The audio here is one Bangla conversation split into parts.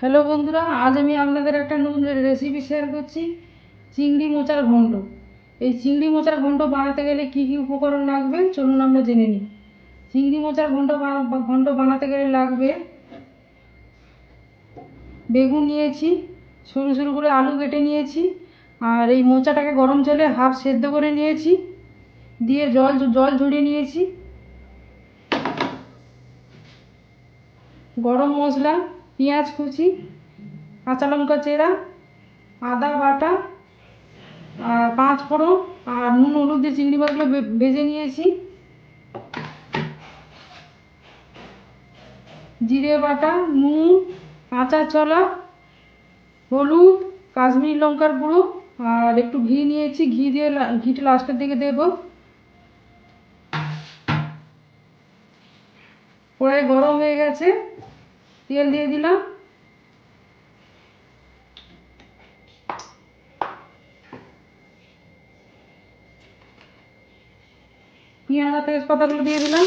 হ্যালো বন্ধুরা, আজ আমি আপনাদের একটা নতুন রেসিপি শেয়ার করছি, চিংড়ি মোচার ঘন্ট। এই চিংড়ি মোচার ঘন্ট বানাতে গেলে কি কি উপকরণ লাগবে চলুন আমরা জেনে নিই। চিংড়ি মোচার ঘন্ট বানাতে গেলে লাগবে বেগুন নিয়েছি, সরু সরু করে আলু কেটে নিয়েছি, আর এই মোচাটাকে গরম জলে হাফ সেদ্ধ করে নিয়েছি, দিয়ে জল জল ঝরিয়ে নিয়েছি, গরম মশলা, পেঁয়াজ কুচি, কাঁচা লঙ্কা চেরা, আদা বাটা, আর 5 ফোড়ন, আর নুন হলুদ দিয়ে চিংড়ি মাছগুলো ভেজে নিয়েছি, জিরে বাটা, নুন, কাঁচা ছোলা, হলুদ, কাশ্মীরি লঙ্কার গুঁড়ো, আর একটু ঘি নিয়েছি, ঘিটা লাস্টের দিকে দেব। কড়াই গরম হয়ে গেছে, তেল দিয়ে দিলাম, পেঁয়াজ আর তেজপাতাগুলো দিয়ে দিলাম,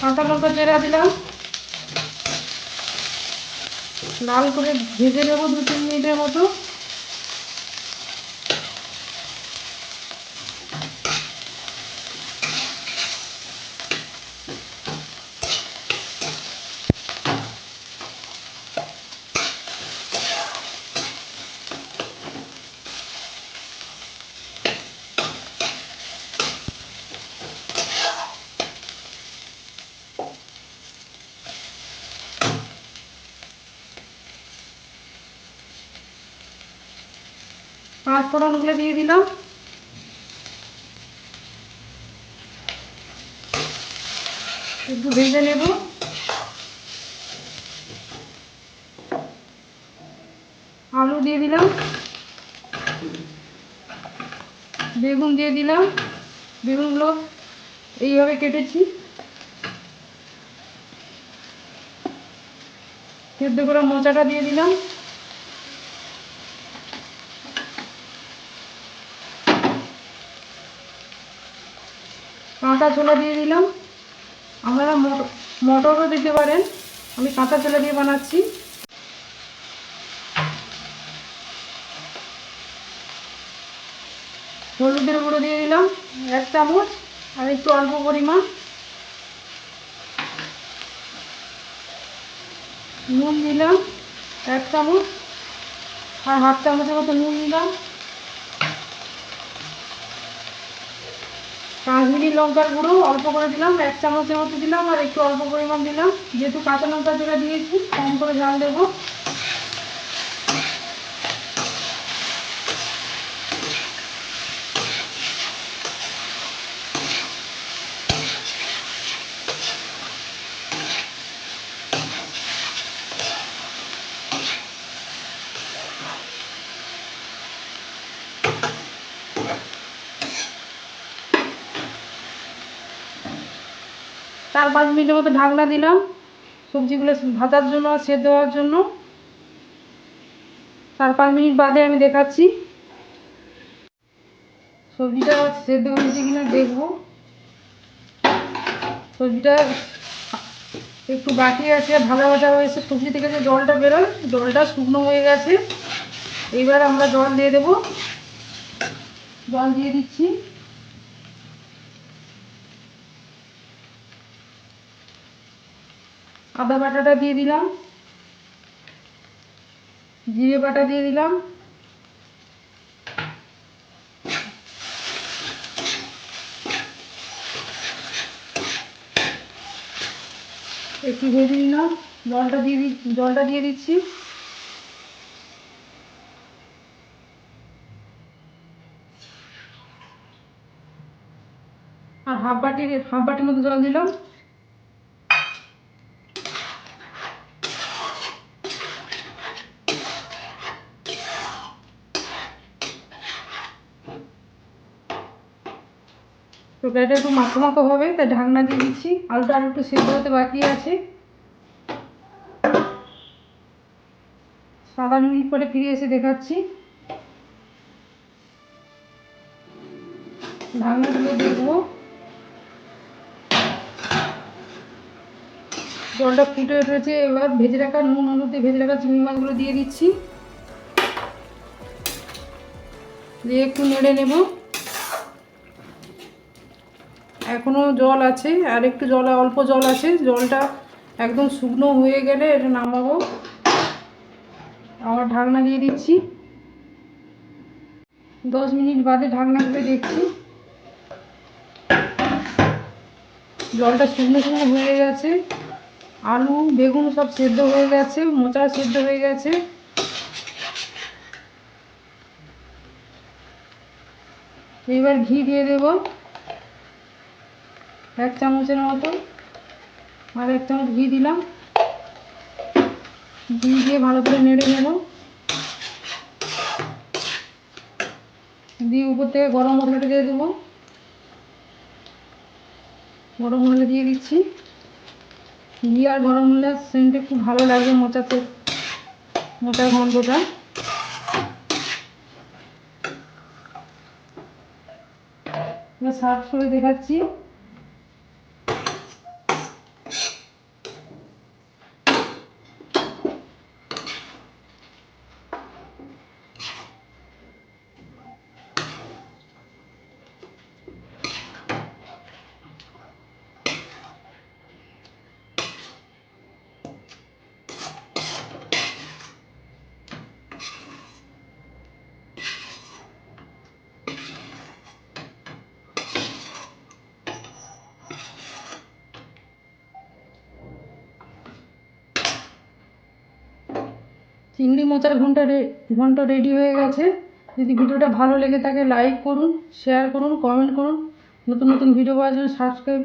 কাঁচা লঙ্কা চেরা দিলাম, লাল করে ভেজে নেবো 2-3 মিনিটের মতো। পাঁচ ফোড়নগুলো দিয়ে দিলাম, একটু ভেজে নেব। আলু দিয়ে দিলাম, বেগুন দিয়ে দিলাম, বেগুনগুলো এইভাবে কেটেছি, সেদ্ধ করে মোচাটা দিয়ে দিলাম, কাঁচা ছোলা দিয়ে দিলাম, আপনারা মটরও দিতে পারেন, আমি কাঁচা ছোলা দিয়ে বানাচ্ছি। হলুদের গুঁড়ো দিয়ে দিলাম 1 চামচ, আর একটু অল্প পরিমাণ নুন দিলাম 1 চামচ, আর হাফ চামচের মতো নুন দিলাম, কাশ্মীরি লঙ্কার গুঁড়ো অল্প করে দিলাম 1 চামচের মতো দিলাম, আর একটু অল্প পরিমাণ দিলাম, যেহেতু কাঁচা লঙ্কা যেটা দিয়েছি কম করে ঝাল দেবো। চার 5 মিনিটের মতো ঢাকনা দিলাম সবজিগুলো ভাজার জন্য আর সেদ্ধ হওয়ার জন্য। 4-5 মিনিট বাদে আমি দেখাচ্ছি সবজিটা সেদ্ধ হয়েছে কিনা দেখবো। সবজিটা একটু বাকি আছে, ভাজা ভাজা হয়েছে, সবজি থেকে যে জলটা বেরোয় জলটা শুকনো হয়ে গেছে। এইবার আমরা জল দিয়ে দেবো, জল দিয়ে দিচ্ছি, আদা বাটাটা দিয়ে দিলাম, জিরে বাটা দিয়ে দিলাম, একটু ভেজে নিলাম, জলটা দিয়ে দিচ্ছি, আর হাফ বাটির মতো জল দিলাম। তরকারিটা একটু মাখো মাখো হবে, তাই ঢাকনা দিয়ে দিচ্ছি, আলুটা আর একটু সেদ্ধ হতে বাকি আছে। 7 মিনিট পরে ফিরে এসে দেখাচ্ছি। ঢাকনা তুলে দেখবো, জলটা ফুটে উঠেছে। এবার ভেজে রাখা নুন হলুদ দিয়ে ভেজে রাখা চিংড়ি মাছগুলো দিয়ে দিচ্ছি, দিয়ে একটু নেড়ে নেব। এখনো জল আছে, আর একটু অল্প জল আছে। জলটা একদম শুকনো হয়ে গেলে এটা নামাবো। আবার ঢাকনা দিয়ে দিচ্ছি। 10 মিনিট বাদে ঢাকনা খুলে দেখছি, জলটা শুকনো শুকনো হয়ে গেছে। আলু বেগুন সব সেদ্ধ হয়ে গেছে, মোচা সেদ্ধ হয়ে গেছে। এবার ঘি দিয়ে দেব 1 চামচের মতো, আর 1 চামচ ঘি দিলাম। ঘি দিয়ে ভালো করে নেড়ে নেব, দিয়ে উপর থেকে গরম মশলাটা দিয়ে দেবো। গরম মশলা দিয়ে দিচ্ছি। ঘি আর গরম মশলার সেন্টটা খুব ভালো লাগবে মোচার গন্ধটা। এবার সার্ভ করে দেখাচ্ছি। চিংড়ি মোচার ঘন্ট রেডি হয়ে গেছে। যদি ভিডিওটা ভালো লেগে থাকে লাইক করুন, শেয়ার করুন, কমেন্ট করুন। নতুন নতুন ভিডিও পাওয়ার জন্য সাবস্ক্রাইব